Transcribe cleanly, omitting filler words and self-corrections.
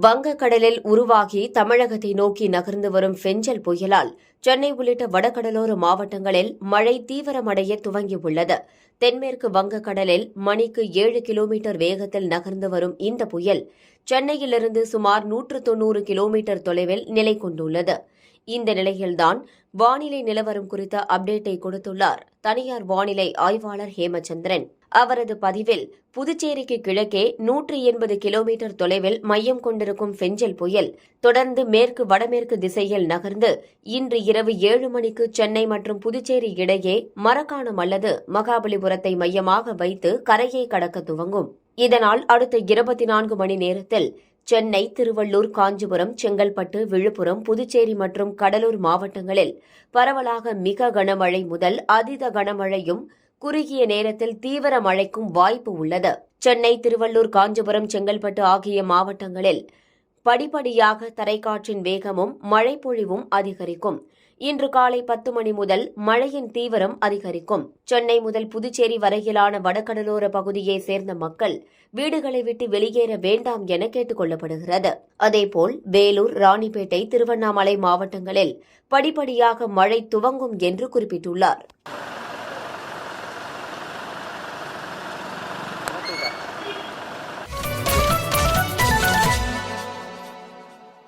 வங்கக்கடலில் உருவாகி தமிழகத்தை நோக்கி நகர்ந்து வரும் ஃபெஞ்சல் புயலால் சென்னை உள்ளிட்ட வடகடலோர மாவட்டங்களில் மழை தீவிரமடைய துவங்கியுள்ளது. தென்மேற்கு வங்கக்கடலில் மணிக்கு 7 கிலோமீட்டர் வேகத்தில் நகர்ந்து வரும் இந்த புயல் சென்னையிலிருந்து சுமார் 190 கிலோமீட்டர் தொலைவில் நிலை கொண்டுள்ளது. இந்த நிலையில்தான் வானிலை நிலவரம் குறித்த அப்டேட்டை கொடுத்துள்ளார் தனியார் வானிலை ஆய்வாளர் ஹேமச்சந்திரன். அவரது பதிவில், புதுச்சேரிக்கு கிழக்கே 180 கிலோமீட்டர் தொலைவில் மையம் கொண்டிருக்கும் ஃபெஞ்சல் புயல் தொடர்ந்து மேற்கு வடமேற்கு திசையில் நகர்ந்து இன்று இரவு 7 மணிக்கு சென்னை மற்றும் புதுச்சேரி இடையே மரக்காணம் அல்லது மகாபலிபுரத்தை மையமாக வைத்து கரையை கடக்க துவங்கும். இதனால் அடுத்த 24 மணி நேரத்தில் சென்னை, திருவள்ளூர், காஞ்சிபுரம், செங்கல்பட்டு, விழுப்புரம், புதுச்சேரி மற்றும் கடலூர் மாவட்டங்களில் பரவலாக மிக கனமழை முதல் அதீத கனமழையும் குறுகிய நேரத்தில் தீவிர மழைக்கும் வாய்ப்பு உள்ளது. சென்னை, திருவள்ளூர், காஞ்சிபுரம், செங்கல்பட்டு ஆகிய மாவட்டங்களில் படிப்படியாக தரைக்காற்றின் வேகமும் மழைப்பொழிவும் அதிகரிக்கும். இன்று காலை 10 மணி முதல் மழையின் தீவிரம் அதிகரிக்கும். சென்னை முதல் புதுச்சேரி வரையிலான வடகடலோர பகுதியைச் சேர்ந்த மக்கள் வீடுகளை விட்டு வெளியேற வேண்டாம் என கேட்டுக் கொள்ளப்படுகிறது. அதேபோல் வேலூர், ராணிப்பேட்டை, திருவண்ணாமலை மாவட்டங்களில் படிப்படியாக மழை துவங்கும் என்று குறிப்பிட்டுள்ளார்.